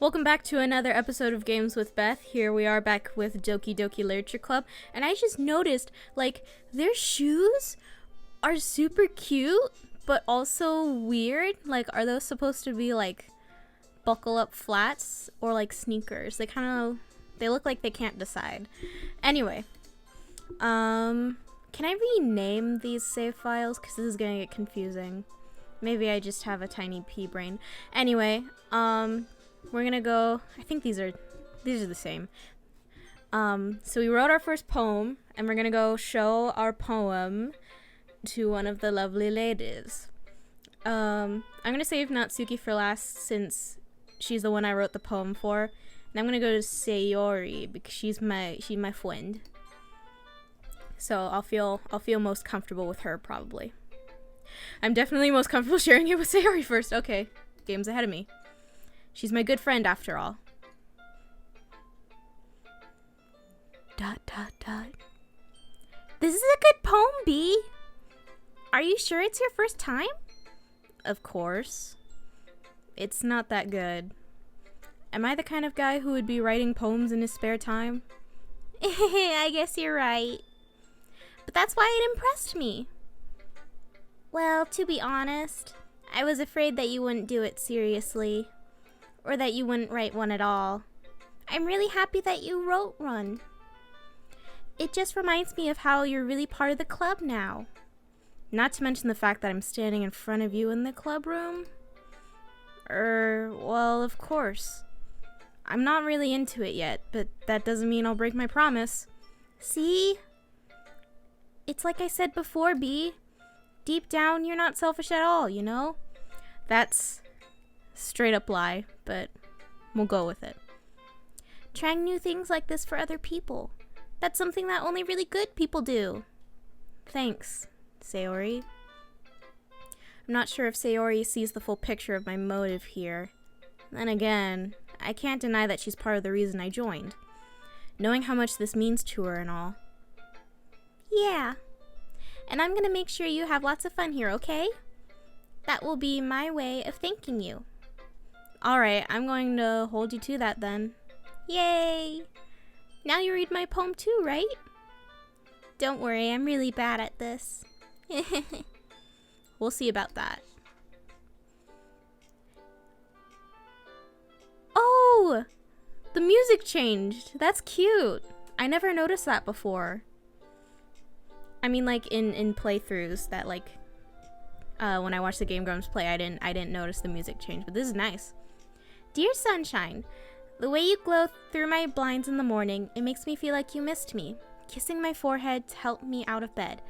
Welcome back to another episode of Games with Beth. Here we are back with Doki Doki Literature Club. And I just noticed, their shoes are super cute, but also weird. Are those supposed to be, buckle up flats or, sneakers? They look like they can't decide. Anyway, can I rename these save files? Because this is gonna get confusing. Maybe I just have a tiny pea brain. Anyway, we're gonna go. I think these are the same. So we wrote our first poem, and we're gonna go show our poem to one of the lovely ladies. I'm gonna save Natsuki for last since she's the one I wrote the poem for, and I'm gonna go to Sayori because she's my friend. So I'll feel most comfortable with her probably. I'm definitely most comfortable sharing it with Sayori first. Okay, game's ahead of me. She's my good friend, after all. ... This is a good poem, B. Are you sure it's your first time? Of course. It's not that good. Am I the kind of guy who would be writing poems in his spare time? I guess you're right. But that's why it impressed me. Well, to be honest, I was afraid that you wouldn't do it seriously. Or that you wouldn't write one at all. I'm really happy that you wrote one. It just reminds me of how you're really part of the club now. Not to mention the fact that I'm standing in front of you in the club room. Well, of course. I'm not really into it yet, but that doesn't mean I'll break my promise. See? It's like I said before, B. Deep down, you're not selfish at all, you know? That's straight up lie, but we'll go with it. Trying new things like this for other people. That's something that only really good people do. Thanks, Sayori. I'm not sure if Sayori sees the full picture of my motive here. Then again, I can't deny that she's part of the reason I joined. Knowing how much this means to her and all. Yeah. And I'm gonna make sure you have lots of fun here, okay? That will be my way of thanking you. Alright, I'm going to hold you to that then. Yay! Now you read my poem too, right? Don't worry, I'm really bad at this. We'll see about that. Oh! The music changed! That's cute! I never noticed that before. I mean, in playthroughs that when I watched the Game Grumps play, I didn't notice the music change, but this is nice. Dear sunshine, the way you glow through my blinds in the morning, it makes me feel like you missed me. Kissing my forehead to help me out of bed,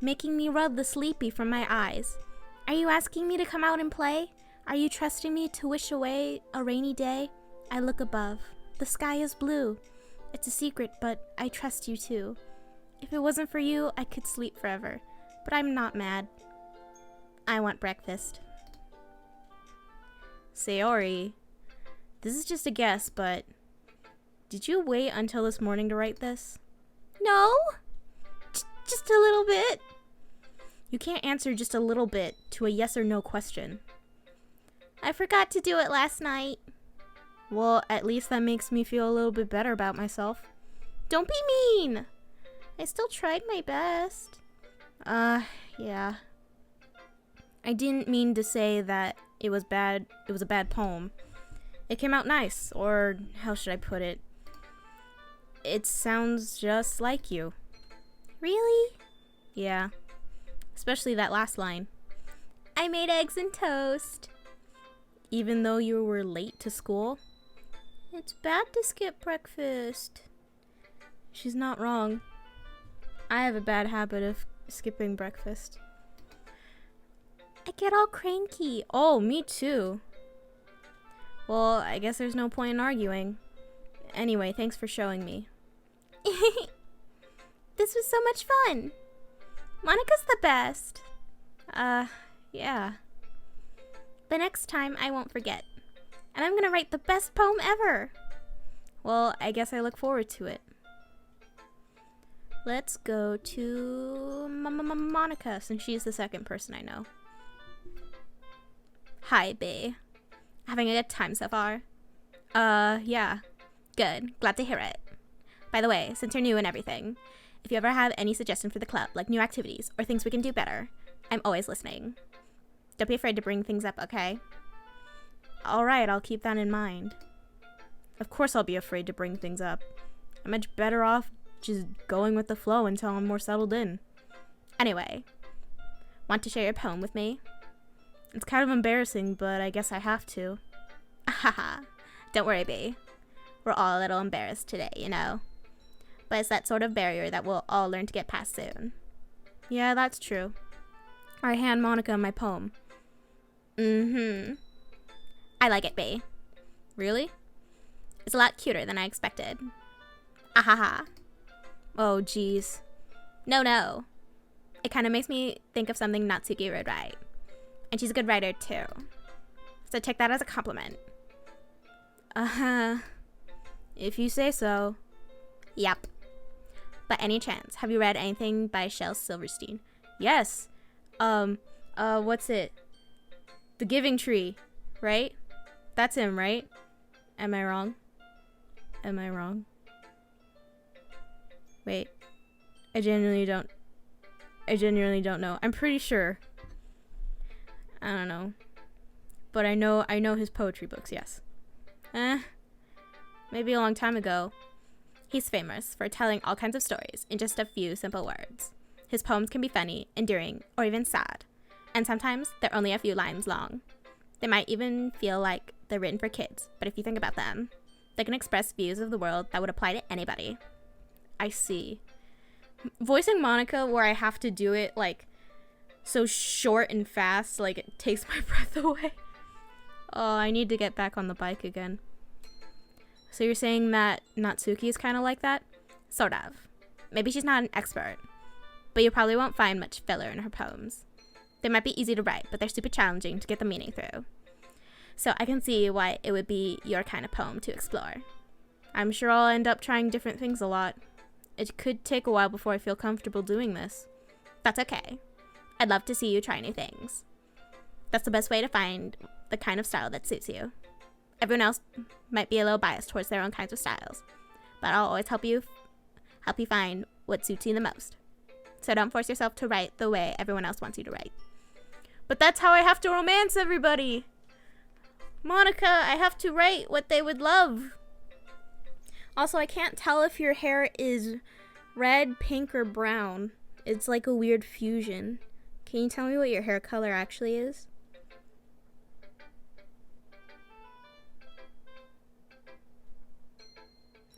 making me rub the sleepy from my eyes. Are you asking me to come out and play? Are you trusting me to wish away a rainy day? I look above. The sky is blue. It's a secret, but I trust you too. If it wasn't for you, I could sleep forever. But I'm not mad. I want breakfast. Sayori, this is just a guess, but did you wait until this morning to write this? No. Just a little bit. You can't answer just a little bit to a yes or no question. I forgot to do it last night. Well, at least that makes me feel a little bit better about myself. Don't be mean. I still tried my best. Yeah. I didn't mean to say that it was bad. It was a bad poem. It came out nice, or how should I put it? It sounds just like you. Really? Yeah. Especially that last line. I made eggs and toast. Even though you were late to school? It's bad to skip breakfast. She's not wrong. I have a bad habit of skipping breakfast. I get all cranky. Oh, me too. Well, I guess there's no point in arguing. Anyway, thanks for showing me. This was so much fun. Monica's the best. Yeah. The next time I won't forget. And I'm gonna write the best poem ever. Well, I guess I look forward to it. Let's go to Monica, since she's the second person I know. Hi, bae. Having a good time so far? Yeah. Good. Glad to hear it. By the way, since you're new and everything, if you ever have any suggestions for the club, like new activities or things we can do better, I'm always listening. Don't be afraid to bring things up, okay? Alright, I'll keep that in mind. Of course I'll be afraid to bring things up. I'm much better off just going with the flow until I'm more settled in. Anyway, want to share your poem with me? It's kind of embarrassing, but I guess I have to. Ahaha. Don't worry, B. We're all a little embarrassed today, you know? But it's that sort of barrier that we'll all learn to get past soon. Yeah, that's true. I hand Monica my poem. I like it, B. Really? It's a lot cuter than I expected. Ahaha. Oh, geez. No. It kind of makes me think of something Natsuki would write. And she's a good writer, too. So take that as a compliment. If you say so. Yep. By any chance, have you read anything by Shel Silverstein? Yes. What's it? The Giving Tree, right? That's him, right? Am I wrong? Wait. I genuinely don't know. I'm pretty sure. I don't know. But I know his poetry books, yes. Maybe a long time ago. He's famous for telling all kinds of stories in just a few simple words. His poems can be funny, endearing, or even sad. And sometimes they're only a few lines long. They might even feel like they're written for kids, but if you think about them, they can express views of the world that would apply to anybody. I see. Voicing Monica where I have to do it, like, so short and fast, like, it takes my breath away. Oh, I need to get back on the bike again. So you're saying that Natsuki is kind of like that? Sort of. Maybe she's not an expert, but you probably won't find much filler in her poems. They might be easy to write, but they're super challenging to get the meaning through. So I can see why it would be your kind of poem to explore. I'm sure I'll end up trying different things a lot. It could take a while before I feel comfortable doing this. That's okay. I'd love to see you try new things. That's the best way to find the kind of style that suits you. Everyone else might be a little biased towards their own kinds of styles, but I'll always help you find what suits you the most. So don't force yourself to write the way everyone else wants you to write. But that's how I have to romance everybody. Monica, I have to write what they would love. Also, I can't tell if your hair is red, pink, or brown. It's like a weird fusion. Can you tell me what your hair color actually is?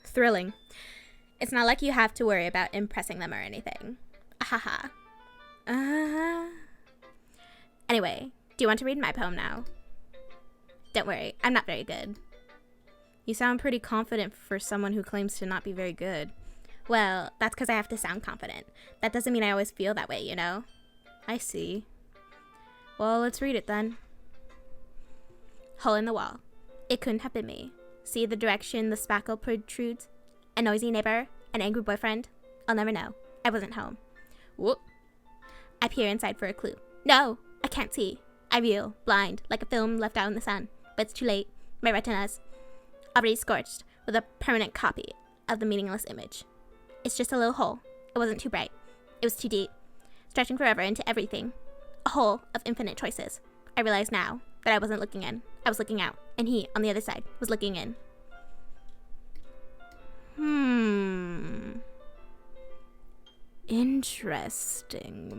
Thrilling. It's not like you have to worry about impressing them or anything. Ahaha. Anyway, do you want to read my poem now? Don't worry, I'm not very good. You sound pretty confident for someone who claims to not be very good. Well, that's because I have to sound confident. That doesn't mean I always feel that way, you know? I see. Well, let's read it then. Hole in the wall. It couldn't have been me. See the direction the spackle protrudes? A noisy neighbor? An angry boyfriend? I'll never know. I wasn't home. Whoop. I peer inside for a clue. No, I can't see. I reel, blind, like a film left out in the sun. But it's too late. My retina's already scorched with a permanent copy of the meaningless image. It's just a little hole. It wasn't too bright. It was too deep, stretching forever into everything. A hole of infinite choices. I realize now that I wasn't looking in. I was looking out, and he, on the other side, was looking in. Interesting,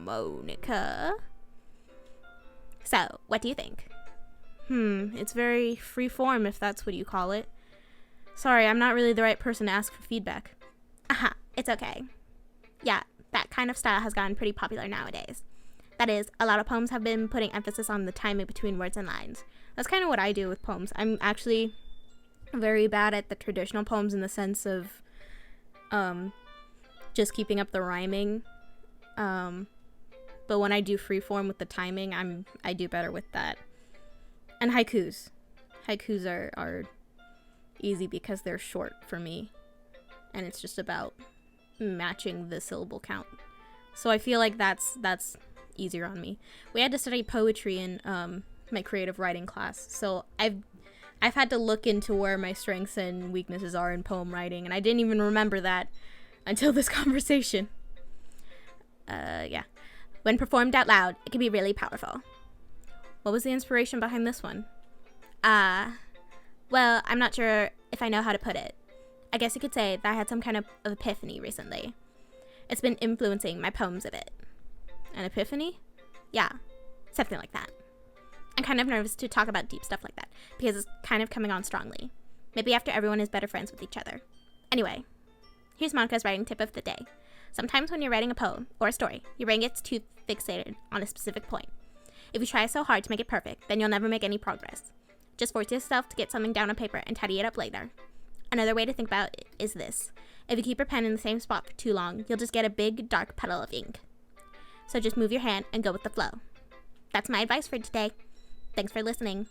Monica. So, what do you think? It's very free form, if that's what you call it. Sorry, I'm not really the right person to ask for feedback. Aha, it's okay. Yeah, that kind of style has gotten pretty popular nowadays. That is, a lot of poems have been putting emphasis on the timing between words and lines. That's kind of what I do with poems. I'm actually very bad at the traditional poems in the sense of just keeping up the rhyming. But when I do freeform with the timing, I do better with that. And haikus. Haikus are easy because they're short for me. And it's just about matching the syllable count. So I feel like that's easier on me. We had to study poetry in my creative writing class. So I've I've had to look into where my strengths and weaknesses are in poem writing, and I didn't even remember that until this conversation. Yeah. When performed out loud, it can be really powerful. What was the inspiration behind this one? Well, I'm not sure if I know how to put it. I guess you could say that I had some kind of epiphany recently. It's been influencing my poems a bit. An epiphany? Yeah, something like that. I'm kind of nervous to talk about deep stuff like that, because it's kind of coming on strongly. Maybe after everyone is better friends with each other. Anyway, here's Monica's writing tip of the day. Sometimes when you're writing a poem or a story, your brain gets too fixated on a specific point. If you try so hard to make it perfect, then you'll never make any progress. Just force yourself to get something down on paper and tidy it up later. Another way to think about it is this. If you keep your pen in the same spot for too long, you'll just get a big, dark puddle of ink. So just move your hand and go with the flow. That's my advice for today. Thanks for listening.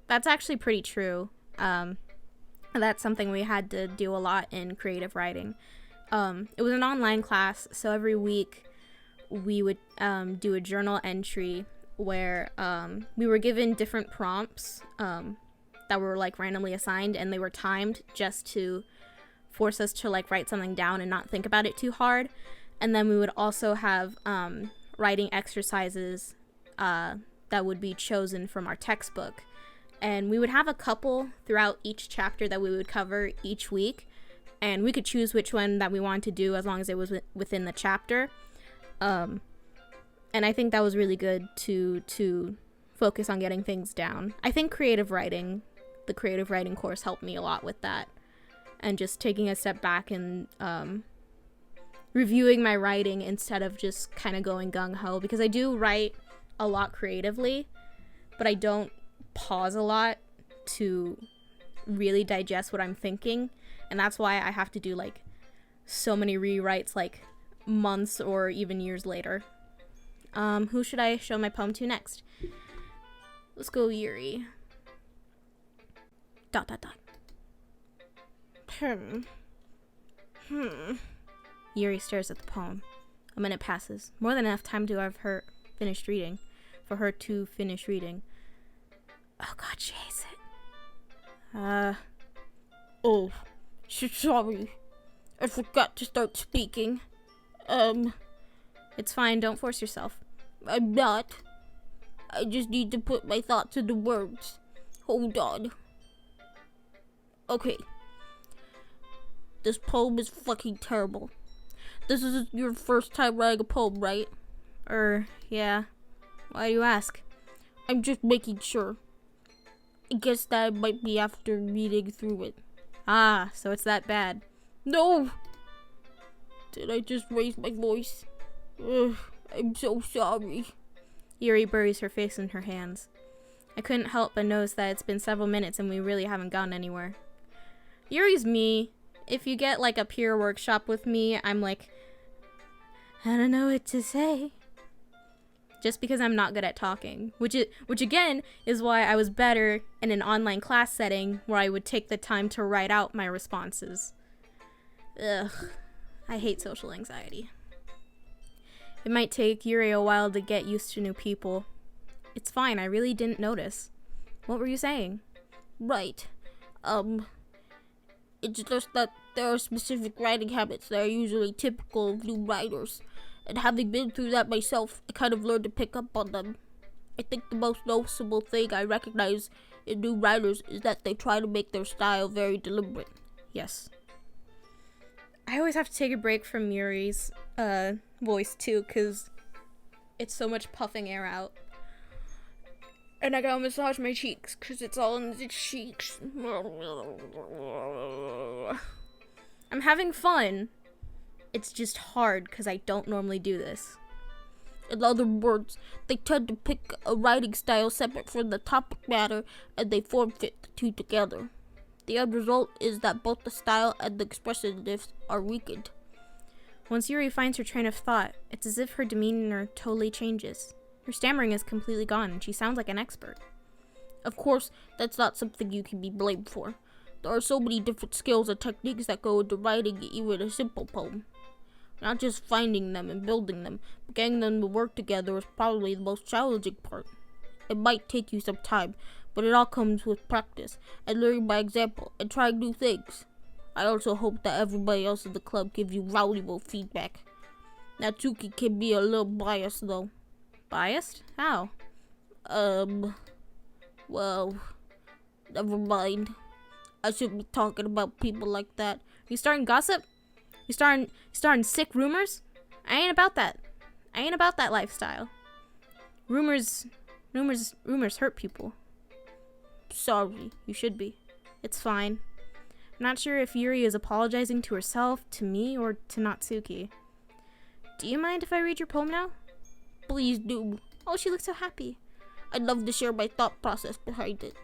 That's actually pretty true. That's something we had to do a lot in creative writing. It was an online class, so every week we would do a journal entry where we were given different prompts that were like randomly assigned, and they were timed just to force us to like write something down and not think about it too hard. And then we would also have writing exercises that would be chosen from our textbook, and we would have a couple throughout each chapter that we would cover each week, and we could choose which one that we wanted to do as long as it was within the chapter. And I think that was really good to focus on getting things down. I think the creative writing course helped me a lot with that, and just taking a step back and reviewing my writing instead of just kind of going gung-ho, because I do write a lot creatively, but I don't pause a lot to really digest what I'm thinking, and that's why I have to do like so many rewrites like months or even years later. Who should I show my poem to next? Let's go Yuri. ... Yuri stares at the poem. A minute passes. More than enough time to have her finished reading. For her to finish reading. Oh god, she hates it. Oh, sorry. I forgot to start speaking. It's fine, don't force yourself. I'm not. I just need to put my thoughts into words. Hold on. Okay. This poem is fucking terrible. This is your first time writing a poem, right? Yeah. Why do you ask? I'm just making sure. I guess that might be after reading through it. Ah, so it's that bad. No! Did I just raise my voice? Ugh, I'm so sorry. Yuri buries her face in her hands. I couldn't help but notice that it's been several minutes and we really haven't gone anywhere. Yuri's me. If you get like a peer workshop with me, I'm like, I don't know what to say. Just because I'm not good at talking, which again is why I was better in an online class setting where I would take the time to write out my responses. Ugh, I hate social anxiety. It might take Yuri a while to get used to new people. It's fine, I really didn't notice. What were you saying? Right. It's just that there are specific writing habits that are usually typical of new writers. And having been through that myself, I kind of learned to pick up on them. I think the most noticeable thing I recognize in new writers is that they try to make their style very deliberate. Yes. I always have to take a break from Yuri's voice too, because it's so much puffing air out. And I gotta massage my cheeks, because it's all in the cheeks. I'm having fun. It's just hard, because I don't normally do this. In other words, they tend to pick a writing style separate from the topic matter, and they form-fit the two together. The end result is that both the style and the expressiveness are weakened. Once Yuri finds her train of thought, it's as if her demeanor totally changes. Her stammering is completely gone, and she sounds like an expert. Of course, that's not something you can be blamed for. There are so many different skills and techniques that go into writing even a simple poem. Not just finding them and building them, but getting them to work together is probably the most challenging part. It might take you some time, but it all comes with practice and learning by example and trying new things. I also hope that everybody else in the club gives you valuable feedback. Natsuki can be a little biased though. Biased? How? Well, never mind. I shouldn't be talking about people like that. You starting gossip? You starting sick rumors? I ain't about that. I ain't about that lifestyle. Rumors hurt people. Sorry. You should be. It's fine. I'm not sure if Yuri is apologizing to herself, to me, or to Natsuki. Do you mind if I read your poem now? Please do. Oh, she looks so happy. I'd love to share my thought process behind it.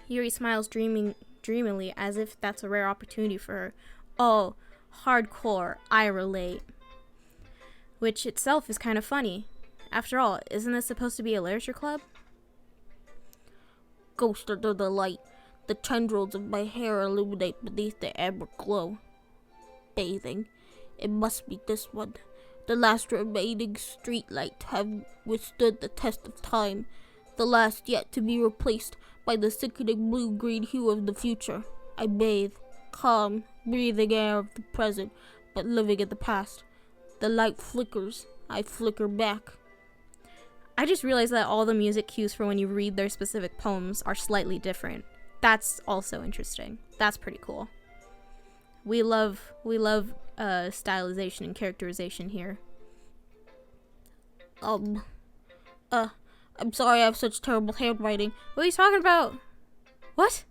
Yuri smiles dreamily as if that's a rare opportunity for her. Oh, hardcore, I relate. Which itself is kind of funny. After all, isn't this supposed to be a literature club? Ghost under the light. The tendrils of my hair illuminate beneath the amber glow. Bathing. It must be this one. The last remaining street light have withstood the test of time. The last yet to be replaced by the sickening blue-green hue of the future. I bathe, calm, breathing air of the present, but living in the past. The light flickers. I flicker back. I just realized that all the music cues for when you read their specific poems are slightly different. That's also interesting. That's pretty cool. We love stylization and characterization here. I'm sorry I have such terrible handwriting. What are you talking about? What?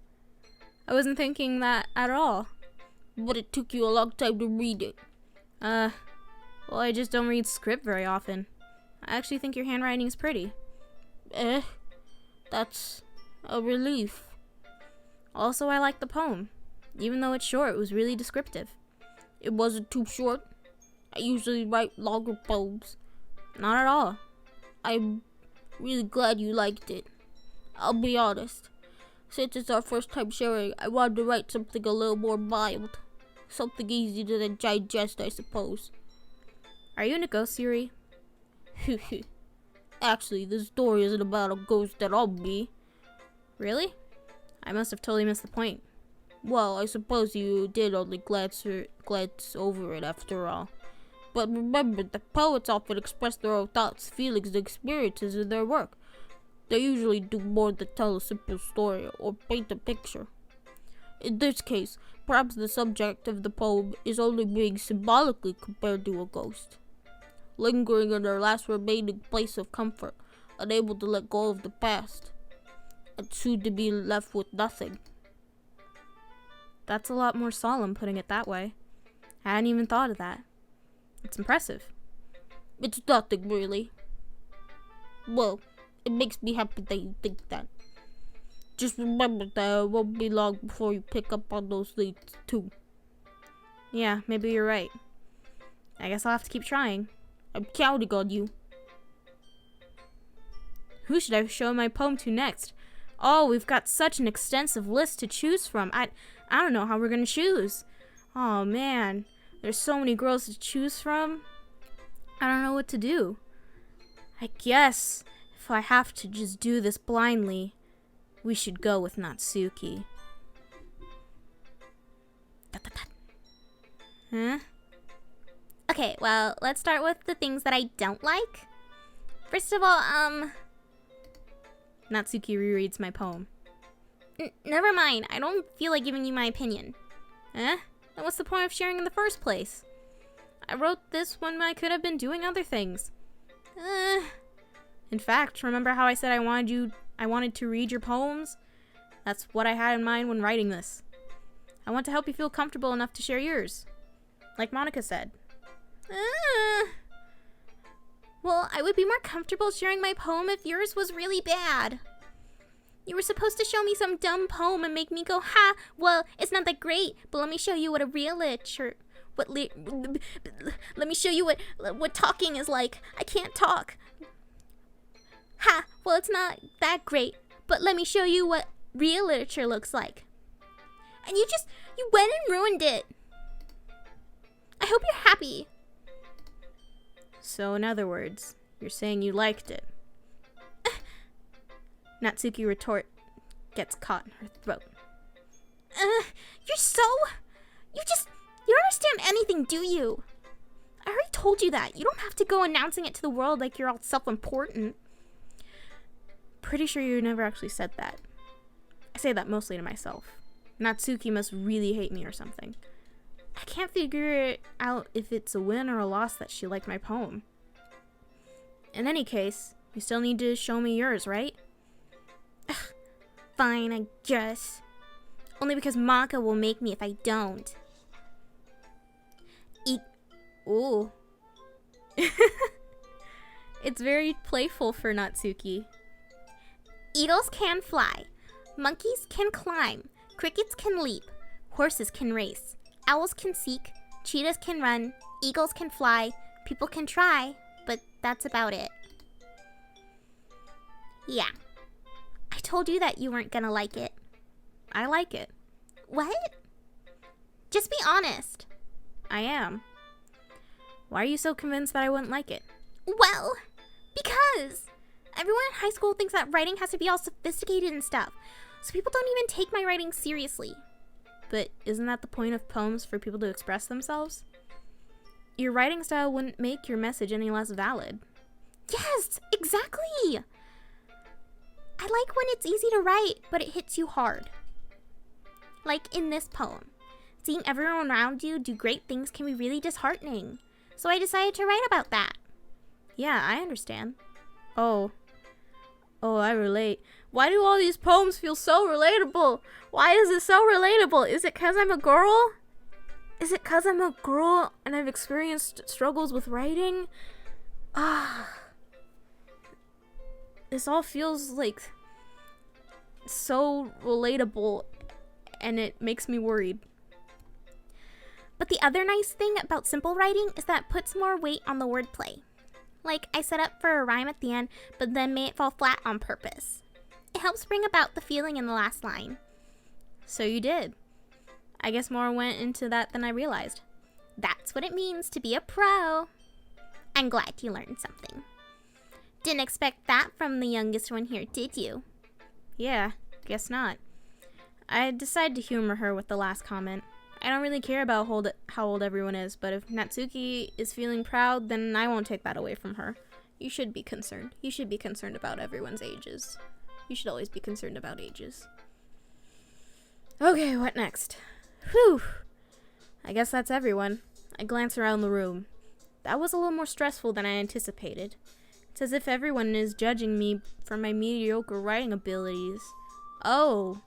I wasn't thinking that at all. But it took you a long time to read it. Well, I just don't read script very often. I actually think your handwriting is pretty. That's a relief. Also, I like the poem. Even though it's short, it was really descriptive. It wasn't too short. I usually write longer poems. Not at all. I'm really glad you liked it. I'll be honest. Since it's our first time sharing, I wanted to write something a little more mild. Something easy to digest, I suppose. Are you in a ghost, Yuri? Actually, this story isn't about a ghost at all, me. Really? I must have totally missed the point. Well, I suppose you did only glance over it after all. But remember, the poets often express their own thoughts, feelings, and experiences in their work. They usually do more than tell a simple story or paint a picture. In this case, perhaps the subject of the poem is only being symbolically compared to a ghost, lingering in their last remaining place of comfort, unable to let go of the past, and soon to be left with nothing. That's a lot more solemn, putting it that way. I hadn't even thought of that. It's impressive. It's nothing, really. Well, it makes me happy that you think that. Just remember that it won't be long before you pick up on those things, too. Yeah, maybe you're right. I guess I'll have to keep trying. I'm counting on you. Who should I show my poem to next? Oh, we've got such an extensive list to choose from. I don't know how we're gonna choose. Oh man, there's so many girls to choose from. I don't know what to do. I guess if I have to just do this blindly, we should go with Natsuki. Huh? Okay, well, let's start with the things that I don't like. First of all, Natsuki rereads my poem. Never mind, I don't feel like giving you my opinion. Then what's the point of sharing in the first place? I wrote this when I could have been doing other things. In fact, remember how I said I wanted to read your poems? That's what I had in mind when writing this. I want to help you feel comfortable enough to share yours. Like Monica said. Well, I would be more comfortable sharing my poem if yours was really bad. You were supposed to show me some dumb poem and make me go, ha, well, it's not that great, but let me show you what a real literature, let me show you what talking is like. I can't talk. Ha, well, it's not that great, but let me show you what real literature looks like. And you went and ruined it. I hope you're happy. So in other words, you're saying you liked it. Natsuki retort gets caught in her throat. You don't understand anything, do you? I already told you that. You don't have to go announcing it to the world like you're all self-important. Pretty sure you never actually said that. I say that mostly to myself. Natsuki must really hate me or something. I can't figure out if it's a win or a loss that she liked my poem. In any case, you still need to show me yours, right? Ugh, fine, I guess. Only because Maka will make me if I don't. Ooh. It's very playful for Natsuki. Eagles can fly. Monkeys can climb. Crickets can leap. Horses can race. Owls can seek. Cheetahs can run. Eagles can fly. People can try. But that's about it. Yeah. I told you that you weren't gonna like it. I like it. What? Just be honest. I am. Why are you so convinced that I wouldn't like it? Well, because everyone in high school thinks that writing has to be all sophisticated and stuff. So people don't even take my writing seriously. But isn't that the point of poems, for people to express themselves? Your writing style wouldn't make your message any less valid. Yes, exactly. I like when it's easy to write, but it hits you hard. Like in this poem. Seeing everyone around you do great things can be really disheartening. So I decided to write about that. Yeah, I understand. Oh, I relate. Why do all these poems feel so relatable? Why is it so relatable? Is it because I'm a girl? Is it because I'm a girl and I've experienced struggles with writing? This all feels like so relatable, and it makes me worried. But the other nice thing about simple writing is that it puts more weight on the wordplay. Like, I set up for a rhyme at the end, but then made it fall flat on purpose. It helps bring about the feeling in the last line. So you did. I guess more went into that than I realized. That's what it means to be a pro. I'm glad you learned something. Didn't expect that from the youngest one here, did you? Yeah, guess not. I decided to humor her with the last comment. I don't really care about how old everyone is, but if Natsuki is feeling proud, then I won't take that away from her. You should be concerned. You should be concerned about everyone's ages. You should always be concerned about ages. Okay, what next? Whew. I guess that's everyone. I glance around the room. That was a little more stressful than I anticipated. It's as if everyone is judging me for my mediocre writing abilities. Oh,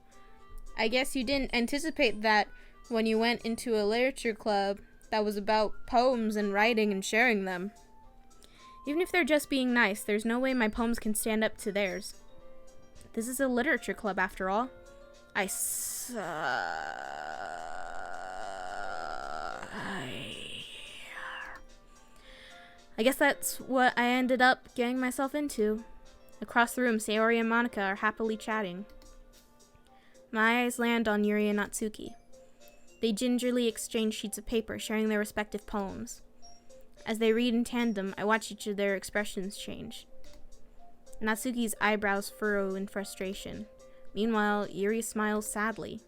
I guess you didn't anticipate that when you went into a literature club that was about poems and writing and sharing them. Even if they're just being nice, there's no way my poems can stand up to theirs. This is a literature club, after all. I guess that's what I ended up getting myself into. Across the room, Sayori and Monica are happily chatting. My eyes land on Yuri and Natsuki. They gingerly exchange sheets of paper, sharing their respective poems. As they read in tandem, I watch each of their expressions change. Natsuki's eyebrows furrow in frustration. Meanwhile, Yuri smiles sadly.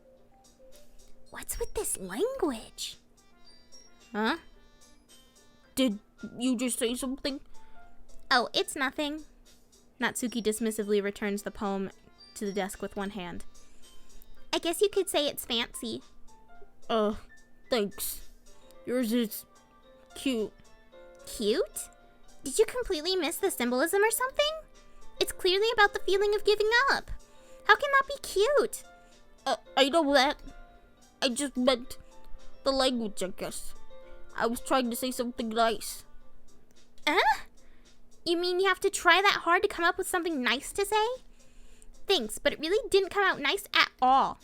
What's with this language? Huh? Did you just say something? Oh, it's nothing. Natsuki dismissively returns the poem to the desk with one hand. I guess you could say it's fancy. Thanks. Yours is cute. Cute? Did you completely miss the symbolism or something? It's clearly about the feeling of giving up. How can that be cute? I know that. I just meant the language, I guess. I was trying to say something nice. You mean you have to try that hard to come up with something nice to say? Thanks, but it really didn't come out nice at all.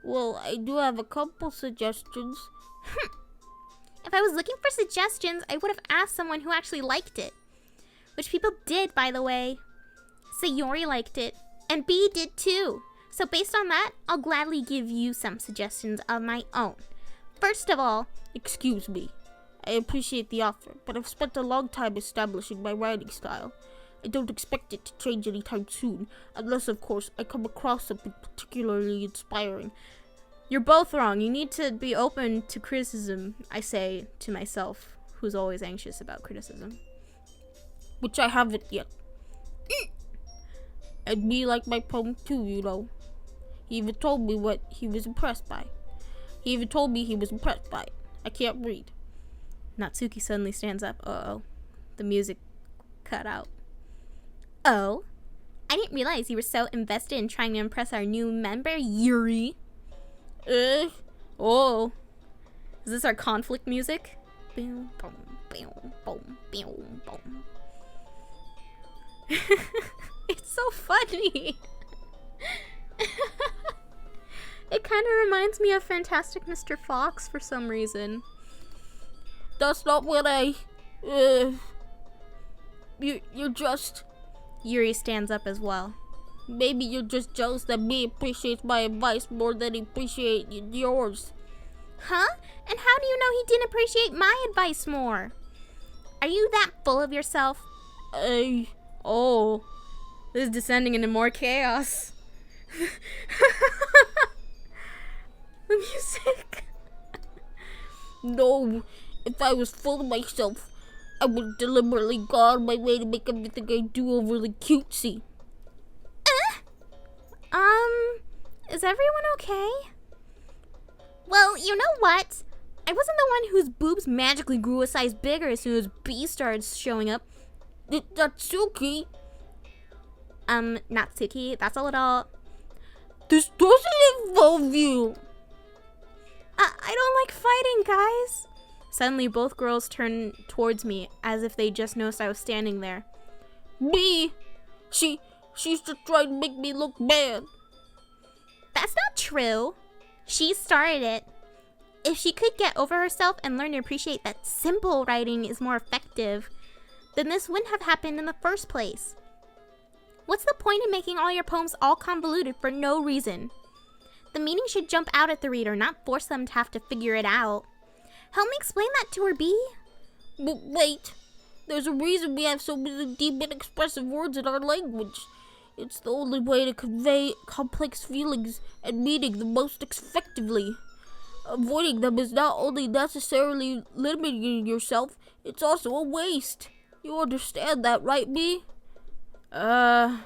Well, I do have a couple suggestions. If I was looking for suggestions, I would have asked someone who actually liked it. Which people did, by the way. Sayori liked it, and B did too. So based on that, I'll gladly give you some suggestions of my own. First of all, excuse me. I appreciate the offer, but I've spent a long time establishing my writing style. I don't expect it to change anytime soon, unless, of course, I come across something particularly inspiring. You're both wrong. You need to be open to criticism, I say to myself, who's always anxious about criticism. Which I haven't yet. And me like my poem too, you know. He even told me what he was impressed by. I can't read. Natsuki suddenly stands up. Uh-oh. The music cut out. Oh? I didn't realize you were so invested in trying to impress our new member, Yuri. Oh. Is this our conflict music? Boom, boom, boom, boom, boom, boom. It's so funny. It kind of reminds me of Fantastic Mr. Fox for some reason. That's not what you're just... Yuri stands up as well. Maybe you're just jealous that me appreciates my advice more than he appreciates yours. Huh? And how do you know he didn't appreciate my advice more? Are you that full of yourself? Oh. This is descending into more chaos. The music. No, if I was full of myself, I would deliberately go out of my way to make everything I do overly cutesy. Is everyone okay? Well, you know what? I wasn't the one whose boobs magically grew a size bigger as soon as B started showing up. Natsuki? Natsuki, that's a little... This doesn't involve you! I don't like fighting, guys. Suddenly, both girls turn towards me as if they just noticed I was standing there. B! She's just trying to make me look bad. That's not true. She started it. If she could get over herself and learn to appreciate that simple writing is more effective, then this wouldn't have happened in the first place. What's the point in making all your poems all convoluted for no reason? The meaning should jump out at the reader, not force them to have to figure it out. Help me explain that to her, B. But wait, there's a reason we have so many deep and expressive words in our language. It's the only way to convey complex feelings and meaning the most effectively. Avoiding them is not only necessarily limiting yourself, it's also a waste. You understand that, right, B? Well,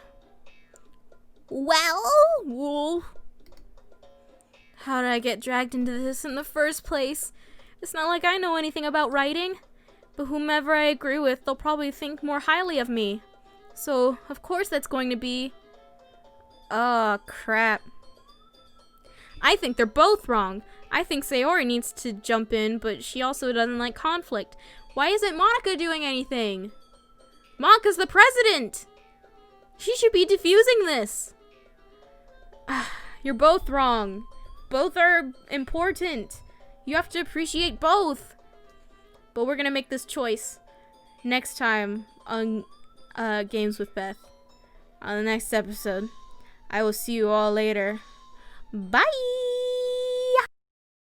how did I get dragged into this in the first place? It's not like I know anything about writing, but whomever I agree with, they'll probably think more highly of me. So, of course that's going to be... Oh, crap. I think they're both wrong. I think Sayori needs to jump in, but she also doesn't like conflict. Why isn't Monica doing anything? Monica's the president! She should be diffusing this. You're both wrong. Both are important. You have to appreciate both. But we're gonna make this choice next time on Games with Beth. On the next episode. I will see you all later. Bye!